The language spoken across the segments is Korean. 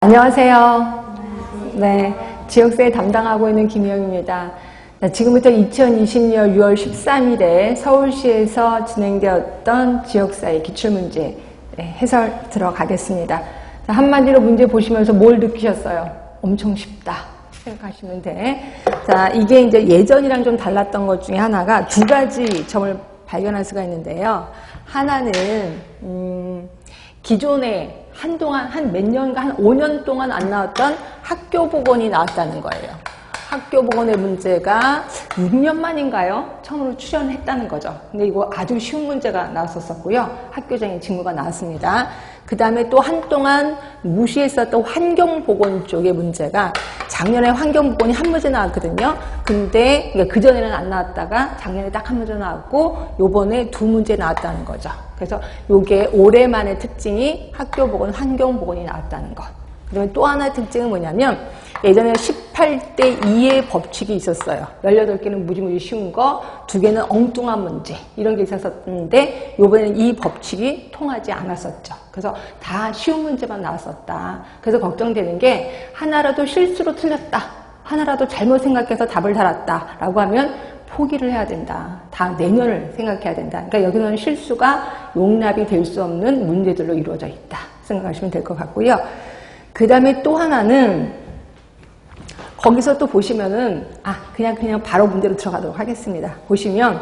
안녕하세요. 네, 지역사회 담당하고 있는 김희영입니다. 지금부터 2020년 6월 13일에 서울시에서 진행되었던 지역사회 기출문제 해설 들어가겠습니다. 한마디로 문제 보시면서 뭘 느끼셨어요? 엄청 쉽다 생각하시면 돼. 자, 이게 이제 예전이랑 좀 달랐던 것 중에 하나가 두 가지 점을 발견할 수가 있는데요. 하나는 기존에 한동안 한 몇 년간 한 5년 동안 안 나왔던 학교보건이 나왔다는 거예요. 학교보건의 문제가 6년 만인가요? 처음으로 출연했다는 거죠. 근데 이거 아주 쉬운 문제가 나왔었고요. 학교장애 직무가 나왔습니다. 그 다음에 또 한동안 무시했었던 환경보건 쪽의 문제가 작년에 환경보건이 한 문제 나왔거든요. 근데 그전에는 안 나왔다가 작년에 딱 한 문제 나왔고 요번에 두 문제 나왔다는 거죠. 그래서 요게 올해만의 특징이 학교보건, 환경보건이 나왔다는 것. 그다음에 또 하나의 특징은 뭐냐면 예전에 18대 2의 법칙이 있었어요. 18개는 무지무지 쉬운 거, 2개는 엉뚱한 문제 이런 게 있었는데 이번에는 이 법칙이 통하지 않았었죠. 그래서 다 쉬운 문제만 나왔었다. 그래서 걱정되는 게 하나라도 실수로 틀렸다. 하나라도 잘못 생각해서 답을 달았다. 라고 하면 포기를 해야 된다. 다 내년을 생각해야 된다. 그러니까 여기는 실수가 용납이 될 수 없는 문제들로 이루어져 있다. 생각하시면 될 것 같고요. 그 다음에 또 하나는 거기서 또 보시면은 그냥 바로 문제로 들어가도록 하겠습니다. 보시면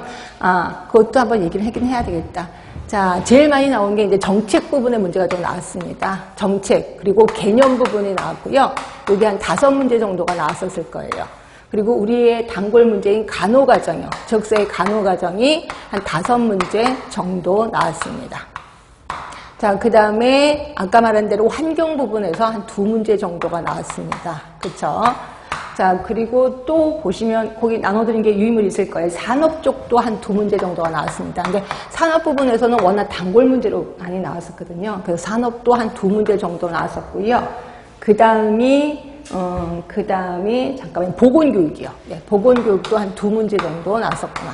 그것도 한번 얘기를 하긴 해야 되겠다. 자, 제일 많이 나온 게 이제 정책 부분의 문제가 좀 나왔습니다. 정책 그리고 개념 부분이 나왔고요. 여기 한 5문제 정도가 나왔었을 거예요. 그리고 우리의 단골 문제인 간호과정이요. 적세의 간호과정이 한 5문제 정도 나왔습니다. 자, 그 다음에 아까 말한 대로 환경 부분에서 한 2문제 정도가 나왔습니다. 그쵸? 자, 그리고 또 보시면 거기 나눠드린 게 유의물이 있을 거예요. 산업 쪽도 한 2문제 정도가 나왔습니다. 근데 산업 부분에서는 워낙 단골 문제로 많이 나왔었거든요. 그래서 산업도 한 2문제 정도 나왔었고요. 그 다음에 잠깐만 보건교육이요. 네, 보건교육도 한 2문제 정도 나왔었구나.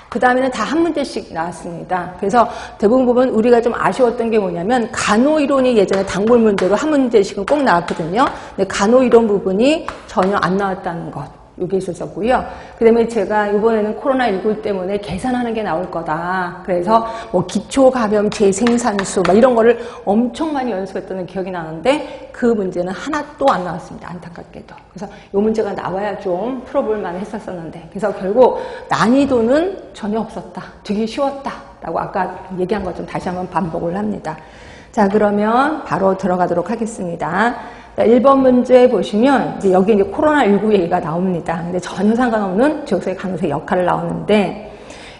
그 다음에는 다 한 문제씩 나왔습니다. 그래서 대부분 보면 우리가 좀 아쉬웠던 게 뭐냐면 간호이론이 예전에 단골 문제로 한 문제씩은 꼭 나왔거든요. 근데 간호이론 부분이 전혀 안 나왔다는 것. 이게 있었고요. 그 다음에 제가 이번에는 코로나19 때문에 계산하는 게 나올 거다. 그래서 뭐 기초감염 재생산수 막 이런 거를 엄청 많이 연습했던 기억이 나는데 그 문제는 하나도 안 나왔습니다. 안타깝게도. 그래서 이 문제가 나와야 좀 풀어볼 만 했었는데 그래서 결국 난이도는 전혀 없었다. 되게 쉬웠다. 라고 아까 얘기한 것 좀 다시 한번 반복을 합니다. 자, 그러면 바로 들어가도록 하겠습니다. 1번 문제 보시면 여기 이제 코로나19 얘기가 나옵니다. 근데 전혀 상관없는 지역사회 간호사의 역할을 나오는데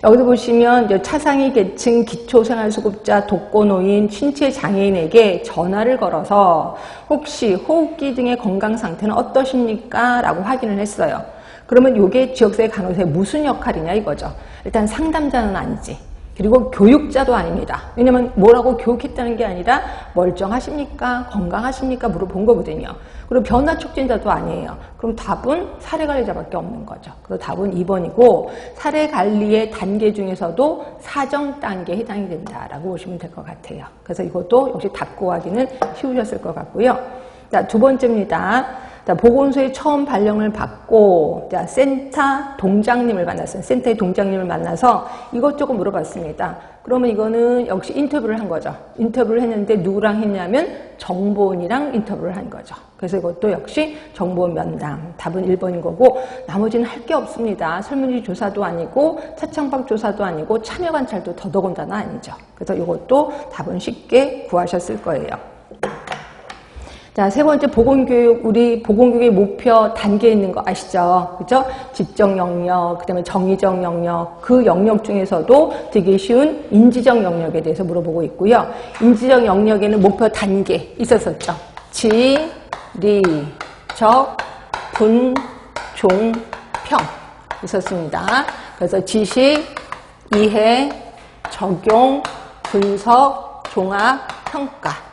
여기서 보시면 이제 차상위 계층 기초생활수급자, 독거노인, 신체장애인에게 전화를 걸어서 혹시 호흡기 등의 건강 상태는 어떠십니까? 라고 확인을 했어요. 그러면 이게 지역사회 간호사의 무슨 역할이냐 이거죠. 일단 상담자는 아니지. 그리고 교육자도 아닙니다. 왜냐면 뭐라고 교육했다는 게 아니라 멀쩡하십니까? 건강하십니까? 물어본 거거든요. 그리고 변화 촉진자도 아니에요. 그럼 답은 사례관리자밖에 없는 거죠. 그래서 답은 2번이고 사례관리의 단계 중에서도 사정 단계에 해당이 된다라고 보시면 될 것 같아요. 그래서 이것도 역시 답 구하기는 쉬우셨을 것 같고요. 자, 2번째입니다. 자, 보건소에 처음 발령을 받고, 자, 센터 동장님을 만났어요. 센터의 동장님을 만나서 이것저것 물어봤습니다. 그러면 이거는 역시 인터뷰를 한 거죠. 인터뷰를 했는데 누구랑 했냐면 정보원이랑 인터뷰를 한 거죠. 그래서 이것도 역시 정보원 면담. 답은 1번인 거고, 나머지는 할 게 없습니다. 설문지 조사도 아니고, 차창박 조사도 아니고, 참여관찰도 더더군다나 아니죠. 그래서 이것도 답은 쉽게 구하셨을 거예요. 자, 세 번째 보건교육, 우리 보건교육의 목표 단계에 있는 거 아시죠? 그죠? 지적 영역, 그 다음에 정의적 영역, 그 영역 중에서도 되게 쉬운 인지적 영역에 대해서 물어보고 있고요. 인지적 영역에는 목표 단계 있었었죠. 지, 리, 적, 분, 종, 평 있었습니다. 그래서 지식, 이해, 적용, 분석, 종합, 평가.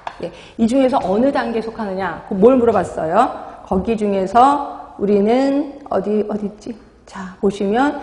이 중에서 어느 단계에 속하느냐? 뭘 물어봤어요? 거기 중에서 우리는 어디 있지? 자, 보시면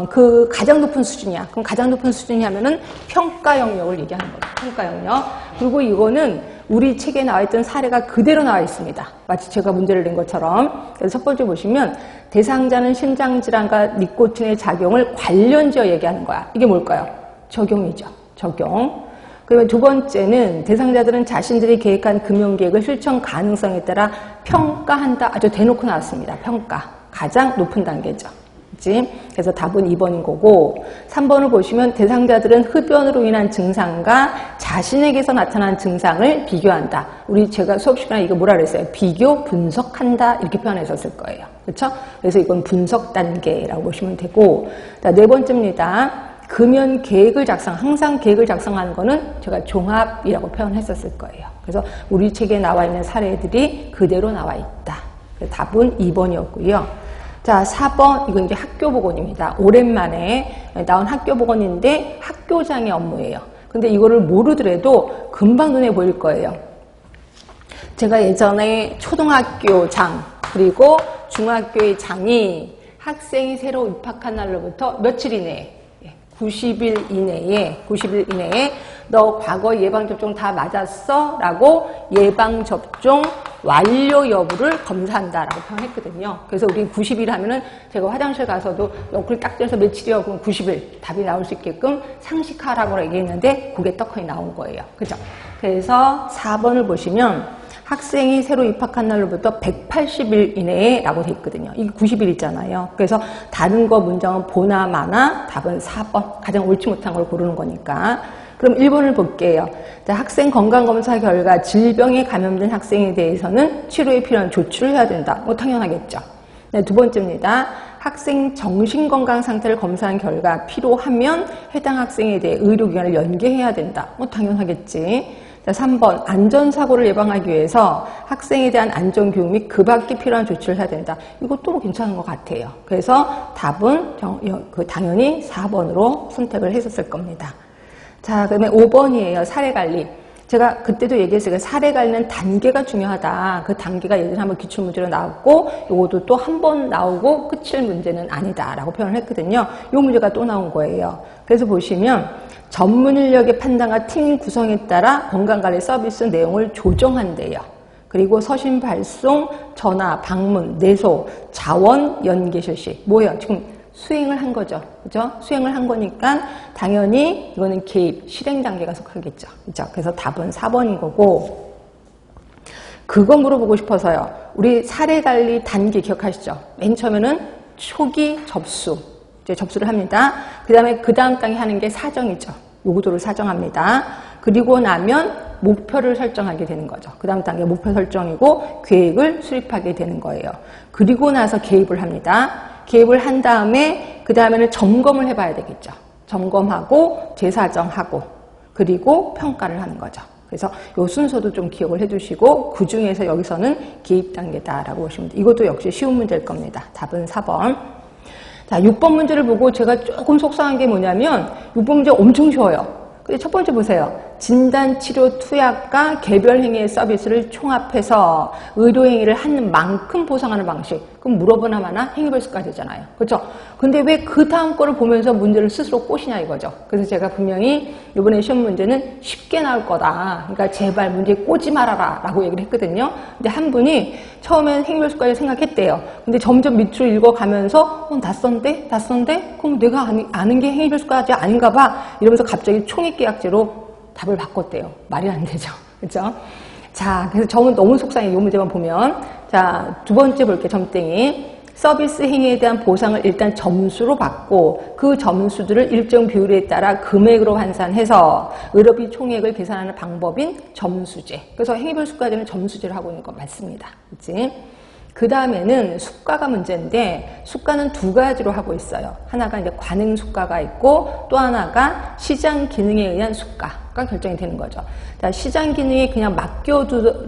그 가장 높은 수준이야. 그럼 가장 높은 수준이 하면은 평가 영역을 얘기하는 거죠. 평가 영역. 그리고 이거는 우리 책에 나와 있던 사례가 그대로 나와 있습니다. 마치 제가 문제를 낸 것처럼. 그래서 첫 번째 보시면 대상자는 심장질환과 니코틴의 작용을 관련지어 얘기하는 거야. 이게 뭘까요? 적용이죠. 적용. 그러면 두 번째는 대상자들은 자신들이 계획한 금융계획을 실천 가능성에 따라 평가한다. 아주 대놓고 나왔습니다. 평가. 가장 높은 단계죠. 그치? 그래서 답은 2번인 거고 3번을 보시면 대상자들은 흡연으로 인한 증상과 자신에게서 나타난 증상을 비교한다. 제가 수업 시간에 이거 뭐라 그랬어요? 비교, 분석한다 이렇게 표현했었을 거예요. 그렇죠? 그래서 이건 분석 단계라고 보시면 되고 자, 네 번째입니다. 금연 계획을 항상 계획을 작성하는 거는 제가 종합이라고 표현했었을 거예요. 그래서 우리 책에 나와 있는 사례들이 그대로 나와 있다. 답은 2번이었고요. 자, 4번, 이건 이제 학교 보건입니다. 오랜만에 나온 학교 보건인데 학교장의 업무예요. 근데 이거를 모르더라도 금방 눈에 보일 거예요. 제가 예전에 초등학교 장, 그리고 중학교의 장이 학생이 새로 입학한 날로부터 며칠 이내에 90일 이내에 너 과거 예방접종 다 맞았어? 라고 예방접종 완료 여부를 검사한다라고 표현했거든요. 그래서 우리 90일 하면은 제가 화장실 가서도 옆을 딱 떼서 며칠이요? 그럼 90일 답이 나올 수 있게끔 상식화라고 얘기했는데 그게 떡하니 나온 거예요. 그죠? 그래서 4번을 보시면 학생이 새로 입학한 날로부터 180일 이내에 라고 돼 있거든요. 이게 90일 있잖아요. 그래서 다른 거 문장은 보나 마나 답은 4번. 가장 옳지 못한 걸 고르는 거니까. 그럼 1번을 볼게요. 자, 학생 건강검사 결과 질병에 감염된 학생에 대해서는 치료에 필요한 조치를 해야 된다. 뭐 당연하겠죠. 네, 두 번째입니다. 학생 정신건강 상태를 검사한 결과 필요하면 해당 학생에 대해 의료기관을 연계해야 된다. 뭐 당연하겠지. 자, 3번 안전사고를 예방하기 위해서 학생에 대한 안전교육 및 그 밖에 필요한 조치를 해야 된다. 이것도 뭐 괜찮은 것 같아요. 그래서 답은 당연히 4번으로 선택을 했었을 겁니다. 자, 그러면 5번이에요. 사례관리. 제가 그때도 얘기했어요. 사례관리는 단계가 중요하다. 그 단계가 예전에 한번 기출문제로 나왔고 이것도 또 한 번 나오고 끝일 문제는 아니다라고 표현을 했거든요. 이 문제가 또 나온 거예요. 그래서 보시면 전문 인력의 판단과 팀 구성에 따라 건강관리 서비스 내용을 조정한대요. 그리고 서신 발송, 전화, 방문, 내소, 자원, 연계 실시. 뭐예요? 지금 수행을 한 거죠. 그죠? 수행을 한 거니까 당연히 이거는 개입, 실행 단계가 속하겠죠. 그죠? 그래서 답은 4번인 거고. 그거 물어보고 싶어서요. 우리 사례관리 단계 기억하시죠? 맨 처음에는 초기 접수. 이제 접수를 합니다. 그 다음 단계 하는 게 사정이죠. 요구도를 사정합니다. 그리고 나면 목표를 설정하게 되는 거죠. 그 다음 단계 목표 설정이고 계획을 수립하게 되는 거예요. 그리고 나서 개입을 합니다. 개입을 한 다음에 그 다음에는 점검을 해봐야 되겠죠. 점검하고 재사정하고 그리고 평가를 하는 거죠. 그래서 요 순서도 좀 기억을 해두시고 그 중에서 여기서는 개입 단계다라고 보시면 돼요. 이것도 역시 쉬운 문제일 겁니다. 답은 4번. 자, 6번 문제를 보고 제가 조금 속상한 게 뭐냐면 6번 문제 엄청 쉬워요. 근데 첫 번째 보세요. 진단치료 투약과 개별행위의 서비스를 총합해서 의료행위를 하는 만큼 보상하는 방식. 그럼 물어보나 마나 행위벌수가 되잖아요. 그렇죠? 근데 왜 그 다음 거를 보면서 문제를 스스로 꼬시냐 이거죠. 그래서 제가 분명히 이번에 시험 문제는 쉽게 나올 거다. 그러니까 제발 문제 꼬지 말아라 라고 얘기를 했거든요. 근데 한 분이 처음엔 행위벌수까지 생각했대요. 근데 점점 밑으로 읽어가면서 다 썼는데? 그럼 내가 아는 게 행위벌수까지 아닌가 봐. 이러면서 갑자기 총익계약제로 답을 바꿨대요. 말이 안 되죠. 그렇죠? 자, 그래서 저는 너무 속상해요. 이 문제만 보면. 자, 두 번째 볼게요. 점땡이. 서비스 행위에 대한 보상을 일단 점수로 받고 그 점수들을 일정 비율에 따라 금액으로 환산해서 의료비 총액을 계산하는 방법인 점수제. 그래서 행위별수까지는 점수제를 하고 있는 건 맞습니다. 그치? 그 다음에는 수가가 문제인데 수가는 두 가지로 하고 있어요. 하나가 이제 관행 수가가 있고 또 하나가 시장 기능에 의한 수가가 결정이 되는 거죠. 자, 시장 기능에 그냥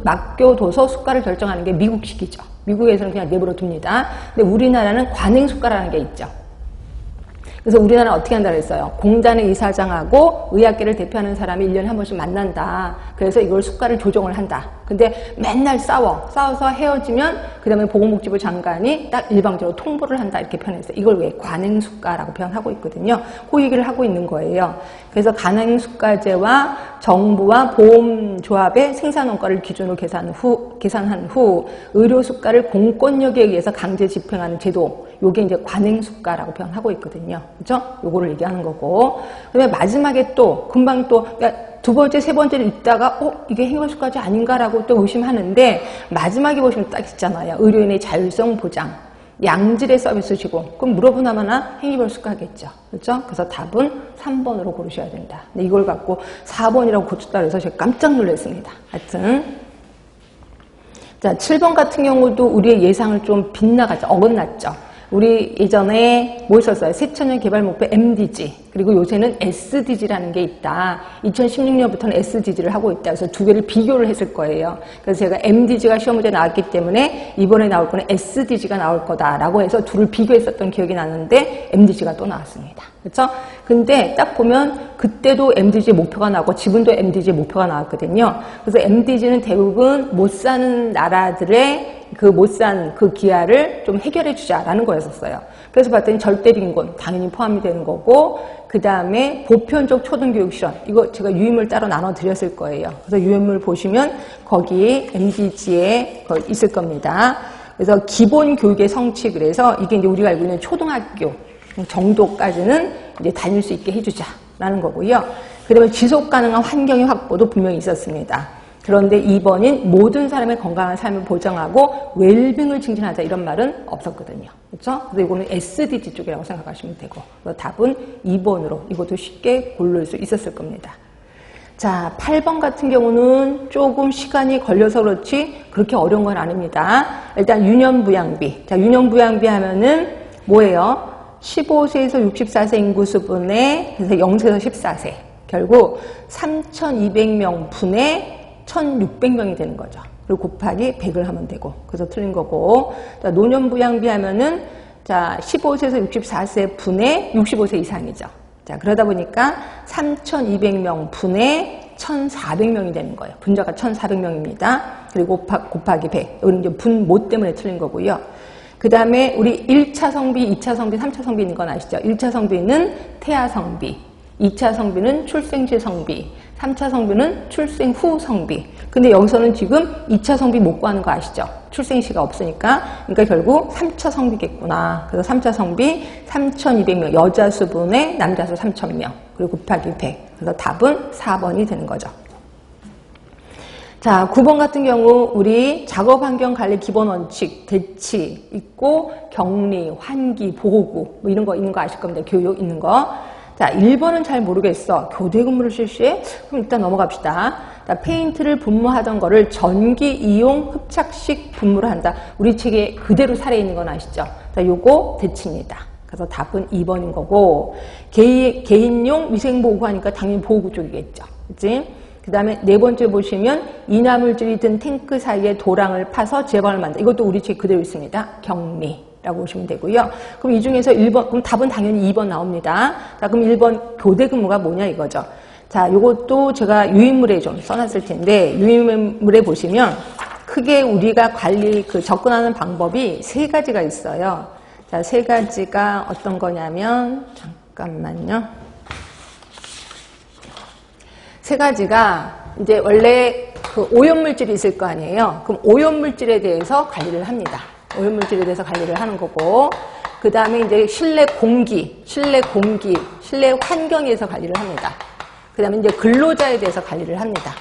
맡겨둬서 수가를 결정하는 게 미국식이죠. 미국에서는 그냥 내버려 둡니다. 근데 우리나라는 관행 수가라는 게 있죠. 그래서 우리나라는 어떻게 한다고 했어요? 공단의 이사장하고 의학계를 대표하는 사람이 1년에 한 번씩 만난다. 그래서 이걸 수가를 조정을 한다. 근데 맨날 싸워서 헤어지면 그 다음에 보건복지부 장관이 딱 일방적으로 통보를 한다 이렇게 표현했어요. 이걸 왜 관행수가라고 표현하고 있거든요. 그 얘기를 하고 있는 거예요. 그래서 관행수가제와 정부와 보험조합의 생산원가를 기준으로 계산한 후 의료수가를 공권력에 의해서 강제 집행하는 제도, 요게 이제 관행수가라고 표현하고 있거든요. 그죠? 요거를 얘기하는 거고. 그 다음에 마지막에 또 금방 또 두 번째, 세 번째를 읽다가 이게 행위벌수까지 아닌가라고 또 의심하는데 마지막에 보시면 딱 있잖아요. 의료인의 자율성 보장, 양질의 서비스 제공. 그럼 물어보나마나 행위벌수가겠죠. 그렇죠? 그래서 답은 3번으로 고르셔야 된다. 근데 이걸 갖고 4번이라고 고쳤다 그래서 제가 깜짝 놀랐습니다. 하여튼 자, 7번 같은 경우도 우리의 예상을 좀 빗나갔죠. 어긋났죠. 우리 예전에 뭐 있었어요? 새천년 개발 목표 MDG, 그리고 요새는 SDG라는 게 있다. 2016년부터는 SDG를 하고 있다. 그래서 두 개를 비교를 했을 거예요. 그래서 제가 MDG가 시험 문제 나왔기 때문에 이번에 나올 거는 SDG가 나올 거다라고 해서 둘을 비교했었던 기억이 나는데 MDG가 또 나왔습니다. 그렇죠? 근데 딱 보면 그때도 MDG 목표가 나오고 지금도 MDG 목표가 나왔거든요. 그래서 MDG는 대부분 못 사는 나라들의 못 산 그 기아를 좀 해결해 주자라는 거였었어요. 그래서 봤더니 절대빈곤 당연히 포함이 되는 거고, 그 다음에 보편적 초등교육 실현, 이거 제가 유인물 따로 나눠 드렸을 거예요. 그래서 유인물 보시면 거기 MDG에 있을 겁니다. 그래서 기본 교육의 성취, 그래서 이게 이제 우리가 알고 있는 초등학교 정도까지는 이제 다닐 수 있게 해주자라는 거고요. 그 다음에 지속 가능한 환경의 확보도 분명히 있었습니다. 그런데 2번인 모든 사람의 건강한 삶을 보장하고 웰빙을 증진하자 이런 말은 없었거든요. 그렇죠? 그래서 이거는 SDG 쪽이라고 생각하시면 되고, 그래서 답은 2번으로 이것도 쉽게 고를 수 있었을 겁니다. 자, 8번 같은 경우는 조금 시간이 걸려서 그렇지 그렇게 어려운 건 아닙니다. 일단 유년부양비. 자, 유년부양비 하면은 뭐예요? 15세에서 64세 인구 수분에, 그래서 0세에서 14세. 결국 3,200명 분의 1,600명이 되는 거죠. 그리고 곱하기 100을 하면 되고. 그래서 틀린 거고. 자, 노년부양비 하면은, 자, 15세에서 64세 분의 65세 이상이죠. 자, 그러다 보니까 3,200명 분의 1,400명이 되는 거예요. 분자가 1,400명입니다. 그리고 곱하기 100. 여기는 이제 분모 때문에 틀린 거고요. 그 다음에 우리 1차 성비, 2차 성비, 3차 성비 있는 건 아시죠? 1차 성비는 태아 성비, 2차 성비는 출생시 성비, 3차 성비는 출생 후 성비. 근데 여기서는 지금 2차 성비 못 구하는 거 아시죠? 출생시가 없으니까. 그러니까 결국 3차 성비겠구나. 그래서 3차 성비 3,200명, 여자 수분에 남자 수 3,000명. 그리고 곱하기 100. 그래서 답은 4번이 되는 거죠. 자, 9번 같은 경우 우리 작업환경관리 기본원칙, 대치 있고 격리, 환기, 보호구 뭐 이런 거 있는 거 아실 겁니다. 교육 있는 거. 자, 1번은 잘 모르겠어. 교대 근무를 실시해? 그럼 일단 넘어갑시다. 자, 페인트를 분무하던 거를 전기 이용 흡착식 분무를 한다. 우리 책에 그대로 살해 있는 건 아시죠? 자, 요거 대치입니다. 그래서 답은 2번인 거고, 개인용 위생보호구 하니까 당연히 보호구 쪽이겠죠. 그치? 그 다음에 네 번째 보시면 이나물질이 든 탱크 사이에 도랑을 파서 제방을 만든다. 이것도 우리 책 그대로 있습니다. 격리. 라고 보시면 되고요. 그럼 이 중에서 1번, 그럼 답은 당연히 2번 나옵니다. 자, 그럼 1번 교대 근무가 뭐냐 이거죠. 자, 요것도 제가 유인물에 좀 써놨을 텐데, 유인물에 보시면 크게 우리가 접근하는 방법이 세 가지가 있어요. 자, 세 가지가 어떤 거냐면, 잠깐만요. 세 가지가 이제 원래 그 오염물질이 있을 거 아니에요. 그럼 오염물질에 대해서 관리를 합니다. 오염물질에 대해서 관리를 하는 거고, 그 다음에 이제 실내 공기, 실내 환경에 대해서 관리를 합니다. 그 다음에 이제 근로자에 대해서 관리를 합니다.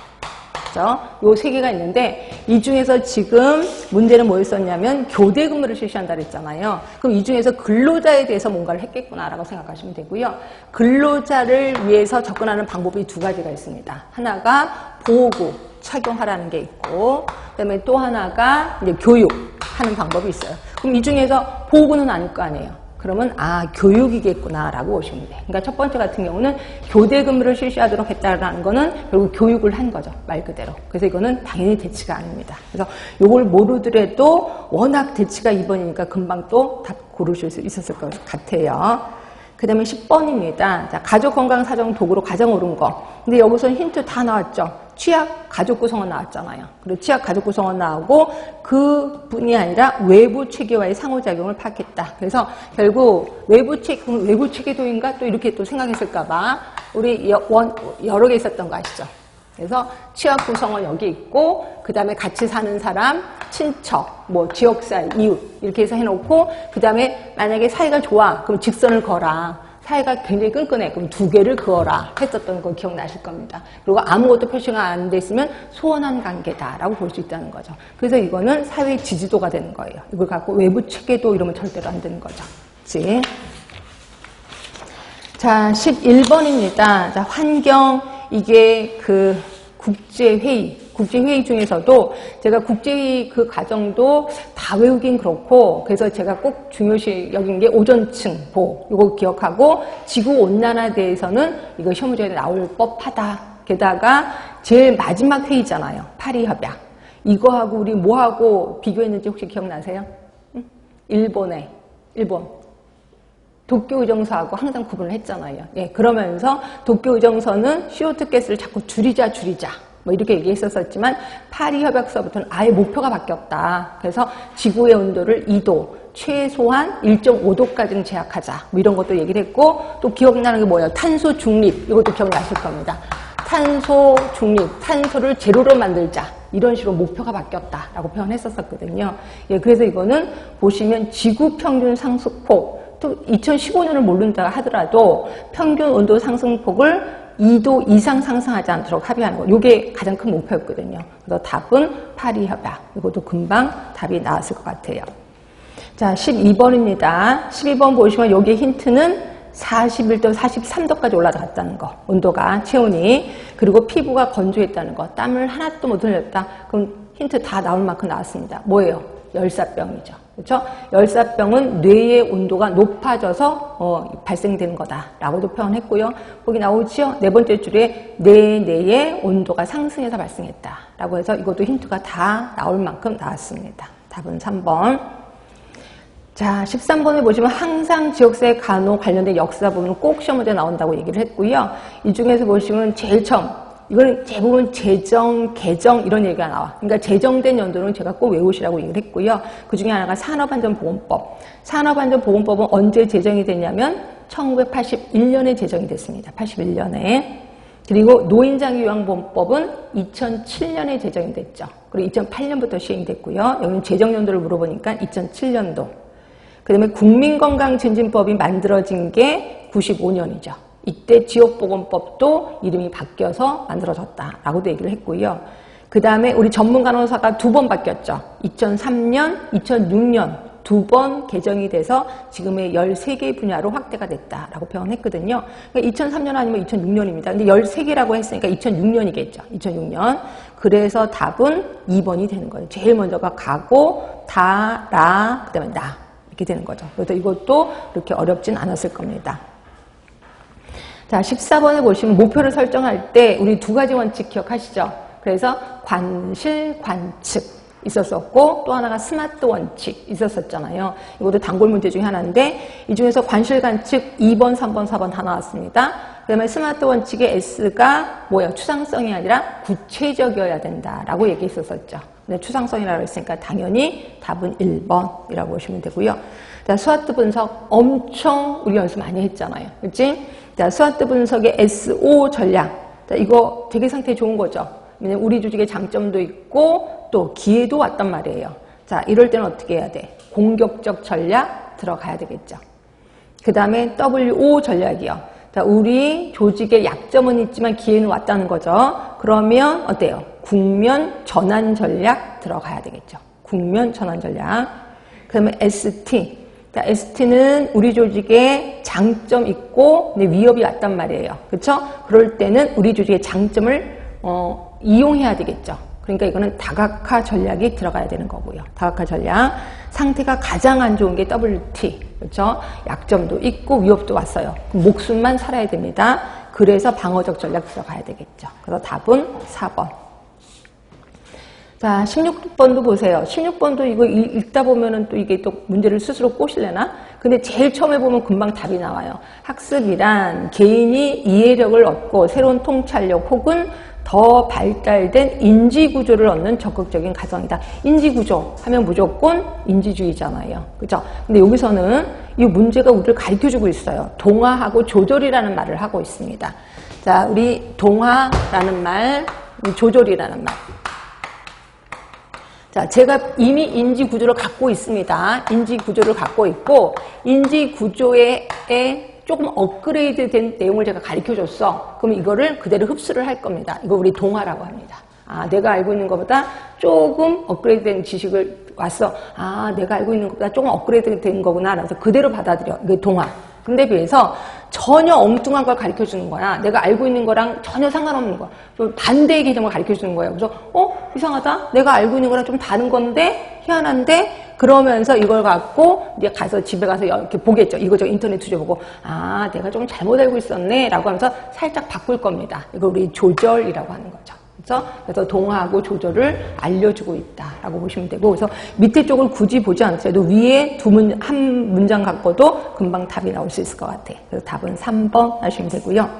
그죠? 요 세 개가 있는데, 이 중에서 지금 문제는 뭐였었냐면, 교대 근무를 실시한다 그랬잖아요. 그럼 이 중에서 근로자에 대해서 뭔가를 했겠구나라고 생각하시면 되고요. 근로자를 위해서 접근하는 방법이 두 가지가 있습니다. 하나가 보호구 착용하라는 게 있고, 그 다음에 또 하나가 이제 교육하는 방법이 있어요. 그럼 이 중에서 보호구는 아닐 거 아니에요. 그러면 교육이겠구나라고 보시면 돼요. 그러니까 첫 번째 같은 경우는 교대 근무를 실시하도록 했다라는 거는 결국 교육을 한 거죠. 말 그대로. 그래서 이거는 당연히 대치가 아닙니다. 그래서 이걸 모르더라도 워낙 대치가 2번이니까 금방 또 답 고르실 수 있었을 것 같아요. 그 다음에 10번입니다. 자, 가족건강사정 도구로 가장 옳은 거. 근데 여기서 힌트 다 나왔죠. 취약 가족 구성원 나왔잖아요. 그리고 취약 가족 구성원 나오고 그뿐이 아니라 외부 체계와의 상호작용을 파악했다. 그래서 결국 외부 체계도인가 또 이렇게 또 생각했을까봐 우리 여러 개 있었던 거 아시죠? 그래서 취약 구성원 여기 있고 그 다음에 같이 사는 사람, 친척, 뭐 지역사회, 이웃 이렇게 해서 해놓고 그 다음에 만약에 사이가 좋아 그럼 직선을 그어라. 사이가 굉장히 끈끈해 그럼 두 개를 그어라 했었던 거 기억나실 겁니다. 그리고 아무것도 표시가 안 돼 있으면 소원한 관계다라고 볼 수 있다는 거죠. 그래서 이거는 사회 지지도가 되는 거예요. 이걸 갖고 외부 체계도 이러면 절대로 안 되는 거죠. 그치? 자, 11번입니다. 자, 환경 이게 그 국제회의 중에서도 제가 국제회의 그 과정도 다 외우긴 그렇고 그래서 제가 꼭 중요시 여긴 게 오존층 보호 이거 기억하고 지구온난화에 대해서는 이거 시험 문제에 나올 법하다. 게다가 제일 마지막 회의잖아요. 파리협약. 이거하고 우리 뭐하고 비교했는지 혹시 기억나세요? 일본 도쿄의정서하고 항상 구분을 했잖아요. 예, 그러면서 도쿄의정서는 CO2 가스를 자꾸 줄이자 뭐 이렇게 얘기했었지만 파리협약서부터는 아예 목표가 바뀌었다. 그래서 지구의 온도를 2도 최소한 1.5도까지는 제약하자 뭐 이런 것도 얘기를 했고 또 기억나는 게 뭐예요? 탄소 중립 이것도 기억나실 겁니다. 탄소 중립, 탄소를 제로로 만들자 이런 식으로 목표가 바뀌었다라고 표현했었거든요. 예, 그래서 이거는 보시면 지구 평균 상승폭 또 2015년을 모른다 하더라도 평균 온도 상승폭을 2도 이상 상승하지 않도록 합의하는 거. 이게 가장 큰 목표였거든요. 그래서 답은 파리협약. 이것도 금방 답이 나왔을 것 같아요. 자, 12번입니다. 12번 보시면 여기 힌트는 41도, 43도까지 올라갔다는 거. 온도가, 체온이. 그리고 피부가 건조했다는 거. 땀을 하나도 못 흘렸다. 그럼 힌트 다 나올 만큼 나왔습니다. 뭐예요? 열사병이죠. 그렇죠? 열사병은 뇌의 온도가 높아져서 발생되는 거다라고도 표현했고요. 거기 나오지요? 네 번째 줄에 내 뇌의 온도가 상승해서 발생했다라고 해서 이것도 힌트가 다 나올 만큼 나왔습니다. 답은 3번. 자, 13번에 보시면 항상 지역사회 간호 관련된 역사 부분은 꼭 시험 문제 나온다고 얘기를 했고요. 이 중에서 보시면 제일 처음 이거는 대부분 재정, 개정 이런 얘기가 나와. 그러니까 제정된 연도는 제가 꼭 외우시라고 얘기를 했고요. 그 중에 하나가 산업안전보건법. 산업안전보건법은 언제 제정이 됐냐면 1981년에 제정이 됐습니다. 81년에. 그리고 노인장애요양보험법은 2007년에 제정이 됐죠. 그리고 2008년부터 시행이 됐고요. 여기는 제정 연도를 물어보니까 2007년도. 그 다음에 국민건강증진법이 만들어진 게 95년이죠. 이때 지역보건법도 이름이 바뀌어서 만들어졌다라고도 얘기를 했고요. 그 다음에 우리 전문간호사가 두 번 바뀌었죠. 2003년, 2006년 두 번 개정이 돼서 지금의 13개 분야로 확대가 됐다라고 표현했거든요. 그러니까 2003년 아니면 2006년입니다. 근데 13개라고 했으니까 2006년이겠죠. 2006년. 그래서 답은 2번이 되는 거예요. 제일 먼저가 가고, 다, 라, 그 다음에 나. 이렇게 되는 거죠. 그래서 이것도 그렇게 어렵진 않았을 겁니다. 자, 14번에 보시면 목표를 설정할 때 우리 두 가지 원칙 기억하시죠? 그래서 관실, 관측 있었었고 또 하나가 스마트 원칙 있었었잖아요. 이것도 단골 문제 중에 하나인데 이 중에서 관실, 관측 2번, 3번, 4번 다 나왔습니다. 그 다음에 스마트 원칙의 S가 뭐예요? 추상성이 아니라 구체적이어야 된다라고 얘기했었었죠. 근데 추상성이라고 했으니까 당연히 답은 1번이라고 보시면 되고요. 자, 스와트 분석 엄청 우리 연습 많이 했잖아요. 그렇지? 자, 스와트 분석의 SO 전략. 자, 이거 되게 상태 좋은 거죠. 왜냐면 우리 조직의 장점도 있고 또 기회도 왔단 말이에요. 자, 이럴 때는 어떻게 해야 돼? 공격적 전략 들어가야 되겠죠. 그 다음에 WO 전략이요. 자, 우리 조직의 약점은 있지만 기회는 왔다는 거죠. 그러면 어때요? 국면 전환 전략 들어가야 되겠죠. 국면 전환 전략. 그 다음에 ST. 자, ST는 우리 조직에 장점 있고 위협이 왔단 말이에요. 그렇죠? 그럴 때는 우리 조직의 장점을 이용해야 되겠죠. 그러니까 이거는 다각화 전략이 들어가야 되는 거고요. 다각화 전략. 상태가 가장 안 좋은 게 WT. 그렇죠? 약점도 있고 위협도 왔어요. 그럼 목숨만 살아야 됩니다. 그래서 방어적 전략 들어가야 되겠죠. 그래서 답은 4번. 자, 16번도 보세요. 16번도 이거 읽다 보면은 또 이게 또 문제를 스스로 꼬실래나? 근데 제일 처음에 보면 금방 답이 나와요. 학습이란 개인이 이해력을 얻고 새로운 통찰력 혹은 더 발달된 인지구조를 얻는 적극적인 가정이다. 인지구조 하면 무조건 인지주의잖아요. 그죠? 근데 여기서는 이 문제가 우리를 가르쳐주고 있어요. 동화하고 조절이라는 말을 하고 있습니다. 자, 우리 동화라는 말, 조절이라는 말. 자, 제가 이미 인지구조를 갖고 있습니다. 인지구조를 갖고 있고, 인지구조에 조금 업그레이드 된 내용을 제가 가르쳐 줬어. 그럼 이거를 그대로 흡수를 할 겁니다. 이거 우리 동화라고 합니다. 아, 내가 알고 있는 것보다 조금 업그레이드 된 지식을 왔어. 아, 내가 알고 있는 것보다 조금 업그레이드 된 거구나. 라서 그대로 받아들여. 이게 동화. 근데 비해서 전혀 엉뚱한 걸 가르쳐 주는 거야. 내가 알고 있는 거랑 전혀 상관없는 거야. 좀 반대의 개념을 가르쳐 주는 거예요. 그래서 이상하다. 내가 알고 있는 거랑 좀 다른 건데 희한한데 그러면서 이걸 갖고 이제 가서 집에 가서 이렇게 보겠죠. 이거 저 인터넷 뒤져보고 아, 내가 좀 잘못 알고 있었네 라고 하면서 살짝 바꿀 겁니다. 이거 우리 조절이라고 하는 거죠. 그래서 동화하고 조절을 알려주고 있다라고 보시면 되고, 그래서 밑에 쪽을 굳이 보지 않더라도 위에 한 문장 갖고도 금방 답이 나올 수 있을 것 같아요. 그래서 답은 3번 하시면 되고요.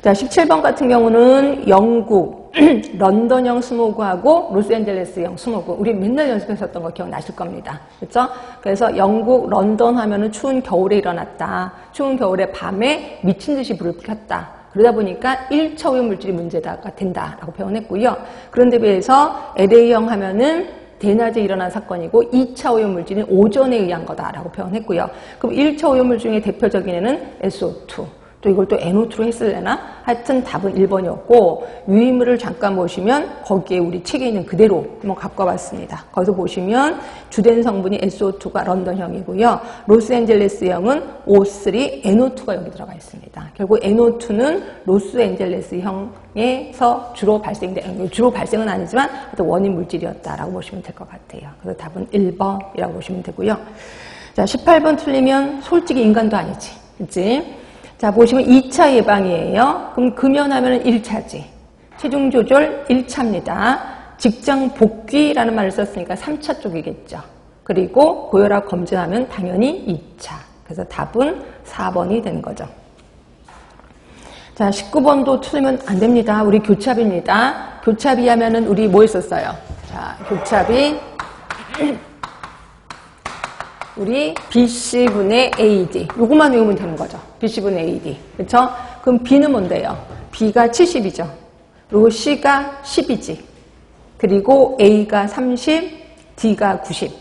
자, 17번 같은 경우는 영국 런던형 스모그하고 로스앤젤레스형 스모그. 우리 맨날 연습했었던 거 기억나실 겁니다. 그렇죠? 그래서 영국 런던 하면은 추운 겨울에 일어났다. 추운 겨울에 밤에 미친 듯이 불을 켰다. 그러다 보니까 1차 오염물질이 문제가 된다라고 표현했고요. 그런데 비해서 LA형 하면은 대낮에 일어난 사건이고 2차 오염물질은 오전에 의한 거다라고 표현했고요. 그럼 1차 오염물 중에 대표적인 애는 SO2. 또 이걸 또 NO2로 했을래나? 하여튼 답은 1번이었고 유의물을 잠깐 보시면 거기에 우리 책에 있는 그대로 한번 갖고 와봤습니다. 거기서 보시면 주된 성분이 SO2가 런던형이고요. 로스앤젤레스형은 O3, NO2가 여기 들어가 있습니다. 결국 NO2는 로스앤젤레스형에서 주로 발생은 아니지만 원인 물질이었다라고 보시면 될 것 같아요. 그래서 답은 1번이라고 보시면 되고요. 자, 18번 틀리면 솔직히 인간도 아니지. 그치? 자, 보시면 2차 예방이에요. 그럼 금연하면 1차지. 체중 조절 1차입니다. 직장 복귀라는 말을 썼으니까 3차 쪽이겠죠. 그리고 고혈압 검진하면 당연히 2차. 그래서 답은 4번이 되는 거죠. 자, 19번도 틀리면 안 됩니다. 우리 교차비입니다. 교차비 하면은 우리 뭐 했었어요? 자, 교차비. 우리 BC분의 AD. 요것만 외우면 되는 거죠. BC분의 AD. 그렇죠? 그럼 B는 뭔데요? B가 70이죠. 그리고 C가 10이지. 그리고 A가 30, D가 90.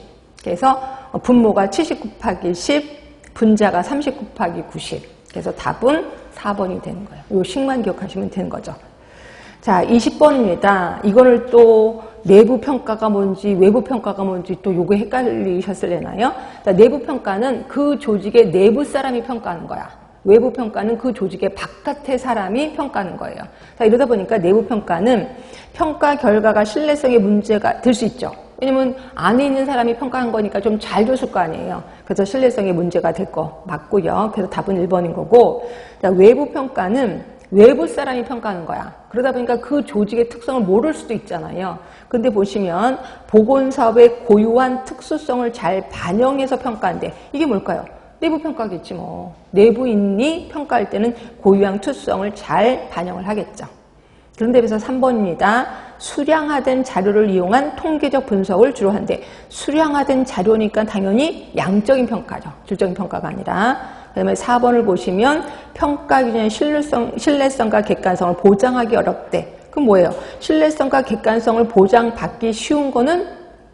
그래서 분모가 70 곱하기 10, 분자가 30 곱하기 90. 그래서 답은 4번이 되는 거예요. 요 식만 기억하시면 되는 거죠. 자, 20번입니다. 이거를 또 내부 평가가 뭔지 외부 평가가 뭔지 또 요거 헷갈리셨을래나요? 내부 평가는 그 조직의 내부 사람이 평가하는 거야. 외부 평가는 그 조직의 바깥의 사람이 평가하는 거예요. 자, 이러다 보니까 내부 평가는 평가 결과가 신뢰성에 문제가 될 수 있죠. 왜냐면 안에 있는 사람이 평가한 거니까 좀 잘 줬을 거 아니에요. 그래서 신뢰성에 문제가 될 거 맞고요. 그래서 답은 1번인 거고, 자, 외부 평가는 외부 사람이 평가하는 거야. 그러다 보니까 그 조직의 특성을 모를 수도 있잖아요. 근데 보시면 보건사업의 고유한 특수성을 잘 반영해서 평가한대. 이게 뭘까요? 내부 평가겠지 뭐. 내부인이 평가할 때는 고유한 특수성을 잘 반영을 하겠죠. 그런데 그래서 3번입니다. 수량화된 자료를 이용한 통계적 분석을 주로 한대. 수량화된 자료니까 당연히 양적인 평가죠. 질적인 평가가 아니라. 그 다음에 4번을 보시면 평가 기준의 신뢰성과 객관성을 보장하기 어렵대. 그럼 뭐예요? 신뢰성과 객관성을 보장받기 쉬운 거는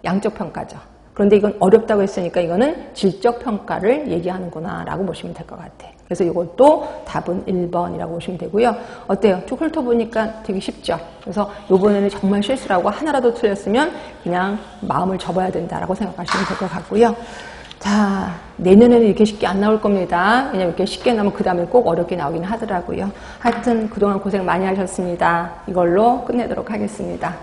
양적 평가죠. 그런데 이건 어렵다고 했으니까 이거는 질적 평가를 얘기하는구나 라고 보시면 될 것 같아요. 그래서 이것도 답은 1번이라고 보시면 되고요. 어때요? 쭉 훑어보니까 되게 쉽죠? 그래서 이번에는 정말 실수라고 하나라도 틀렸으면 그냥 마음을 접어야 된다라고 생각하시면 될 것 같고요. 자, 내년에는 이렇게 쉽게 안 나올 겁니다. 왜냐면 이렇게 쉽게 나오면 그 다음에 꼭 어렵게 나오긴 하더라고요. 하여튼 그동안 고생 많이 하셨습니다. 이걸로 끝내도록 하겠습니다.